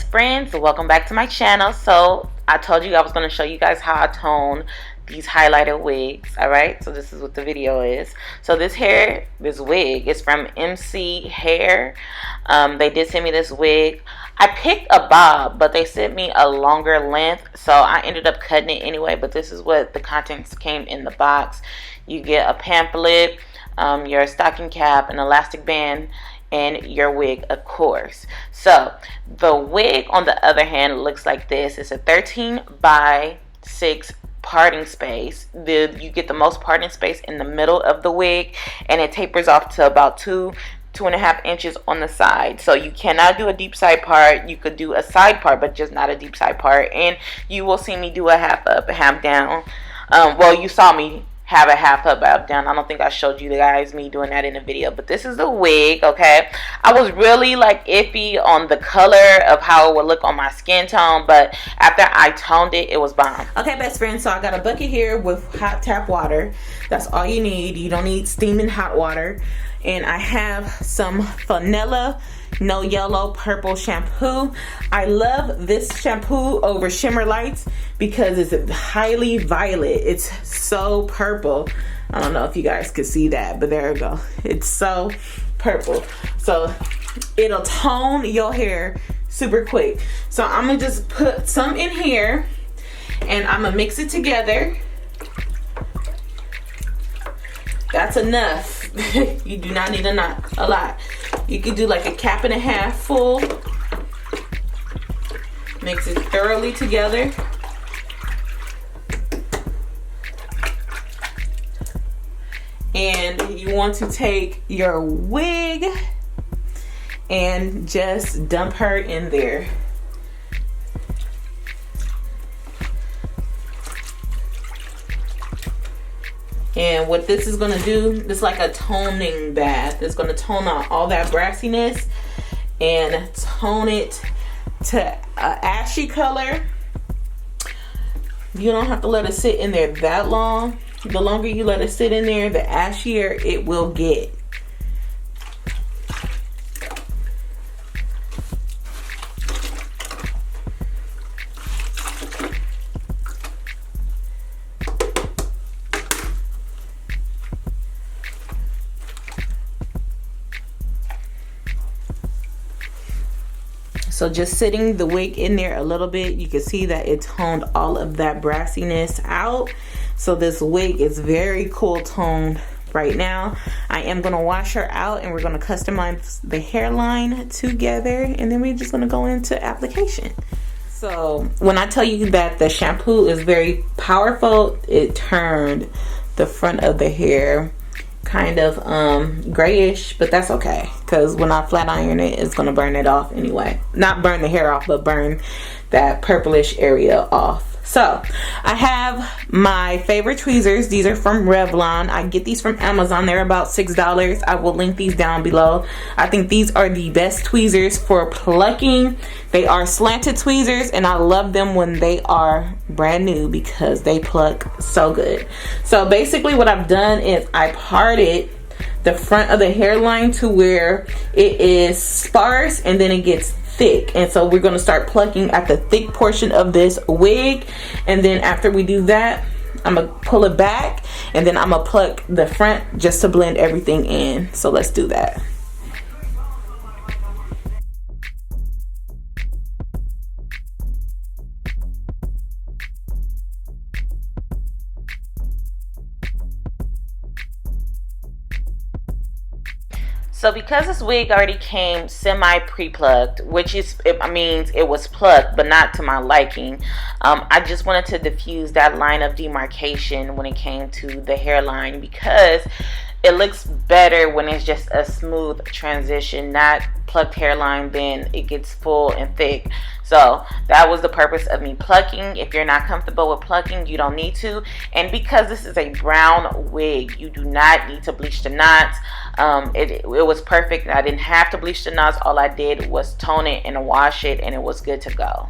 friends, welcome back to my channel. So I told you I was going to show you guys how I tone these highlighted wigs. Alright, so this is what the video is. So this wig is from MCHAIR. They did send me this wig. I picked a bob, but they sent me a longer length, so I ended up cutting it anyway. But this is what the contents came in the box. You get a pamphlet, your stocking cap, an elastic band, and your wig, of course. So the wig, on the other hand, looks like this. It's a 13 by 6 parting space. You get the most parting space in the middle of the wig, and it tapers off to about 2.5 inches on the side. So you cannot do a deep side part. You could do a side part, but just not a deep side part. And you will see me do a half up, half down. Well, you saw me have a half up, half down. I don't think I showed you guys me doing that in the video, but this is the wig. Okay, I was really like iffy on the color of how it would look on my skin tone, but after I toned it, it was bomb. Okay, best friend, so I got a bucket here with hot tap water. That's all you need. You don't need steaming hot water. And I have some Fanelo No Yellow purple shampoo. I love this shampoo over Shimmer Lights because it's highly violet. It's so purple. I don't know if you guys could see that, but there we go. It's so purple. So it'll tone your hair super quick. So I'm gonna just put some in here and I'm gonna mix it together. That's enough. You do not need a lot. You could do like a cap and a half full. Mix it thoroughly together. And you want to take your wig and just dump her in there. And what this is going to do, it's like a toning bath. It's going to tone out all that brassiness and tone it to an ashy color. You don't have to let it sit in there that long. The longer you let it sit in there, the ashier it will get. So just sitting the wig in there a little bit, you can see that it toned all of that brassiness out. So this wig is very cool toned right now. I am going to wash her out and we're going to customize the hairline together, and then we're just going to go into application. So when I tell you that the shampoo is very powerful, it turned the front of the hair kind of grayish, but that's okay because when I flat iron it, it's gonna burn it off anyway. Not burn the hair off, but burn that purplish area off. So I have my favorite tweezers. These are from Revlon. I get these from Amazon. They're about $6. I will link these down below. I think these are the best tweezers for plucking. They are slanted tweezers, and I love them when they are brand new because they pluck so good. So basically what I've done is I parted the front of the hairline to where it is sparse and then it gets thick, and so we're going to start plucking at the thick portion of this wig, and then after we do that, I'm gonna pull it back and then I'm gonna pluck the front just to blend everything in. So let's do that. So because this wig already came semi pre-plucked, which means it was plucked but not to my liking, I just wanted to diffuse that line of demarcation when it came to the hairline, because it looks better when it's just a smooth transition, not plucked hairline, then it gets full and thick. So that was the purpose of me plucking. If you're not comfortable with plucking, you don't need to. And because this is a brown wig, you do not need to bleach the knots. It was perfect. I didn't have to bleach the knots. All I did was tone it and wash it, and it was good to go.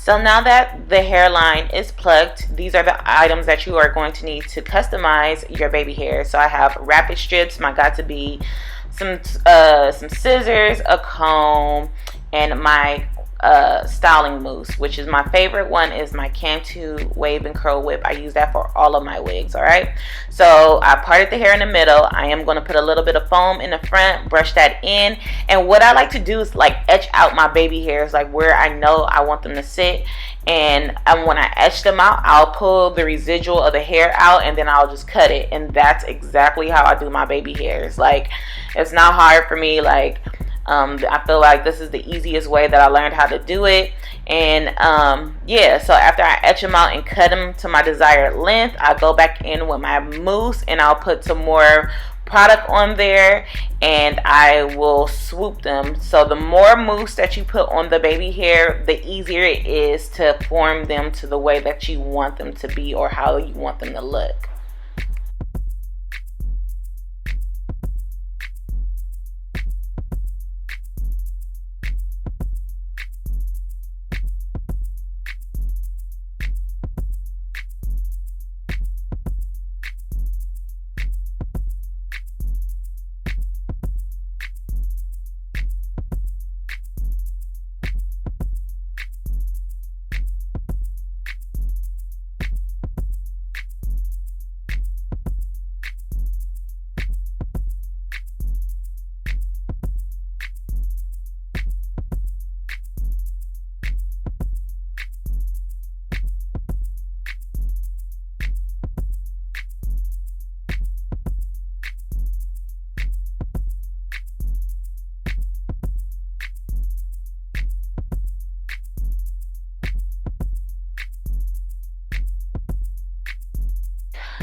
So now that the hairline is plucked, these are the items that you are going to need to customize your baby hair. So I have Wrapp-it strips, my got-to-be, some scissors, a comb, and my styling mousse, which is my favorite one, is my Cantu Wave and Curl Whip. I use that for all of my wigs. All right, so I parted the hair in the middle. I am going to put a little bit of foam in the front, brush that in, and what I like to do is like etch out my baby hairs, like where I know I want them to sit. And when I etch them out, I'll pull the residual of the hair out, and then I'll just cut it. And that's exactly how I do my baby hairs. Like, it's not hard for me. Like, I feel like this is the easiest way that I learned how to do it. And yeah, so after I etch them out and cut them to my desired length, I go back in with my mousse and I'll put some more product on there, and I will swoop them. So the more mousse that you put on the baby hair, the easier it is to form them to the way that you want them to be or how you want them to look.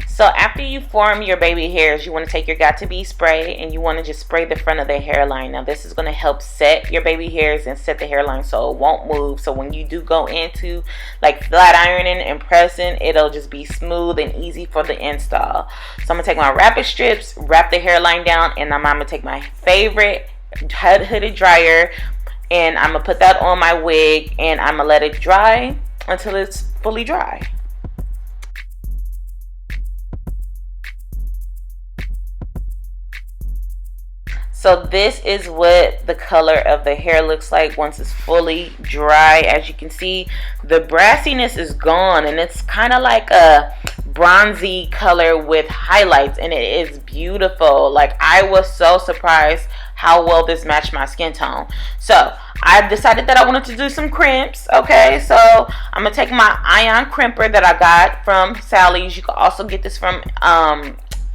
So after you form your baby hairs, you want to take your got-to-be spray and you want to just spray the front of the hairline. Now this is going to help set your baby hairs and set the hairline so it won't move. So when you do go into like flat ironing and pressing, it'll just be smooth and easy for the install. So I'm going to take my Wrapp-it strips, wrap the hairline down, and I'm going to take my favorite hooded dryer and I'm going to put that on my wig and I'm going to let it dry until it's fully dry. So this is what the color of the hair looks like once it's fully dry. As you can see, the brassiness is gone and it's kind of like a bronzy color with highlights, and it is beautiful. Like, I was so surprised how well this matched my skin tone. So I decided that I wanted to do some crimps. Okay, so I'm gonna take my Ion crimper that I got from Sally's. You can also get this from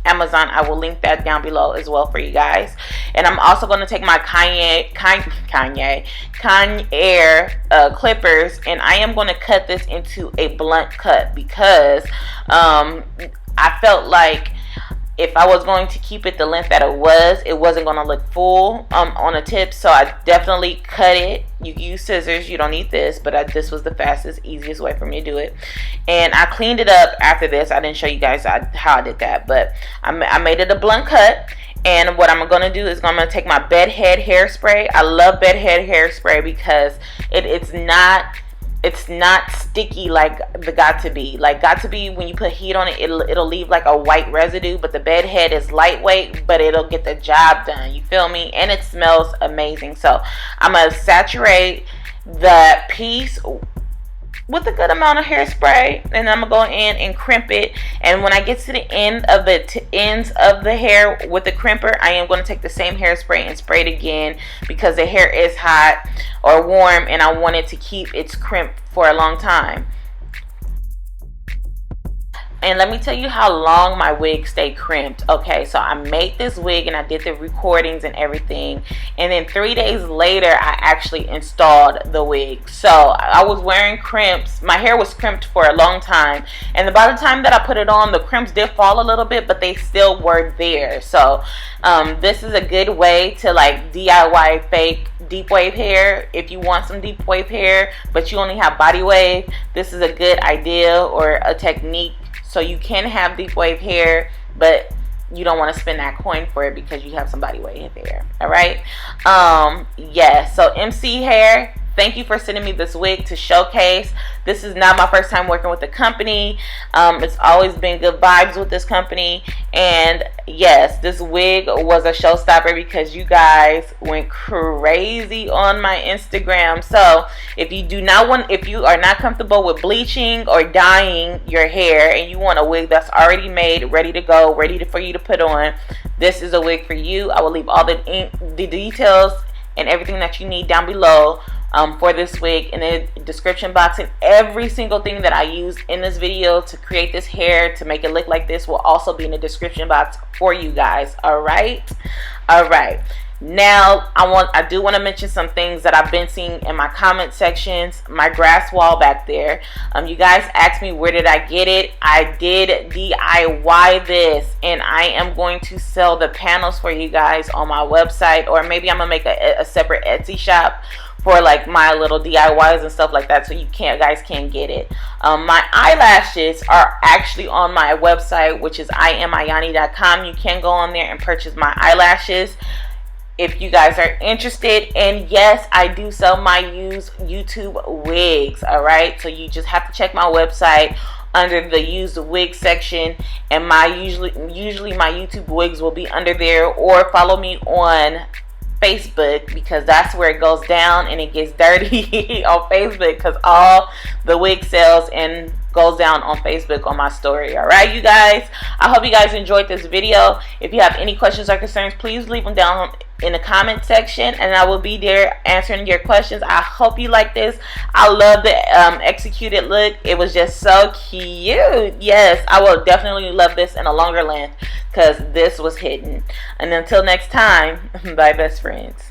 Amazon. I will link that down below as well for you guys. And I'm also going to take my Kanye clippers, and I am going to cut this into a blunt cut because I felt like if I was going to keep it the length that it wasn't going to look full on the tip. So I definitely cut it. You can use scissors, you don't need this, but this was the fastest, easiest way for me to do it. And I cleaned it up after this. I didn't show you guys how I did that, but I made it a blunt cut. And what I'm going to do is I'm going to take my bedhead hairspray. I love bedhead hairspray because it's not sticky like the got-to-be. Like got-to-be, when you put heat on it, it'll leave like a white residue, but the bedhead is lightweight, but it'll get the job done. You feel me? And it smells amazing. So I'm going to saturate the piece with a good amount of hairspray, and I'm gonna go in and crimp it. And when I get to the ends of the hair with the crimper, I am going to take the same hairspray and spray it again because the hair is hot or warm and I want it to keep its crimp for a long time. And let me tell you how long my wig stayed crimped. Okay, so I made this wig and I did the recordings and everything. And then 3 days later, I actually installed the wig. So I was wearing crimps. My hair was crimped for a long time. And by the time that I put it on, the crimps did fall a little bit, but they still were there. So this is a good way to like DIY fake deep wave hair. If you want some deep wave hair, but you only have body wave, this is a good idea or a technique. So you can have deep wave hair, but you don't want to spend that coin for it because you have some body wave hair. All right. Yes. So MC hair, thank you for sending me this wig to showcase. This is not my first time working with the company. It's always been good vibes with this company. And yes, this wig was a showstopper because you guys went crazy on my Instagram. So if you are not comfortable with bleaching or dyeing your hair and you want a wig that's already made, ready to go, for you to put on, this is a wig for you. I will leave all the details and everything that you need down below for this wig in the description box, and every single thing that I used in this video to create this hair to make it look like this will also be in the description box for you guys. All right. Now I do want to mention some things that I've been seeing in my comment sections. My grass wall back there, you guys asked me where did I get it. I did DIY this, and I am going to sell the panels for you guys on my website, or maybe I'm gonna make a separate Etsy shop for like my little DIYs and stuff like that, so you guys can get it. My eyelashes are actually on my website, which is imioni.com. You can go on there and purchase my eyelashes if you guys are interested. And yes, I do sell my used YouTube wigs. All right, so you just have to check my website under the used wig section, and my usually my YouTube wigs will be under there, or follow me on Facebook, because that's where it goes down and it gets dirty on Facebook, because all the wig sales and goes down on Facebook on my story. All right, you guys, I hope you guys enjoyed this video. If you have any questions or concerns, please leave them down in the comment section, and I will be there answering your questions. I hope you like this. I love the executed look. It was just so cute. Yes, I will definitely love this in a longer length because this was hidden. And until next time, bye best friends.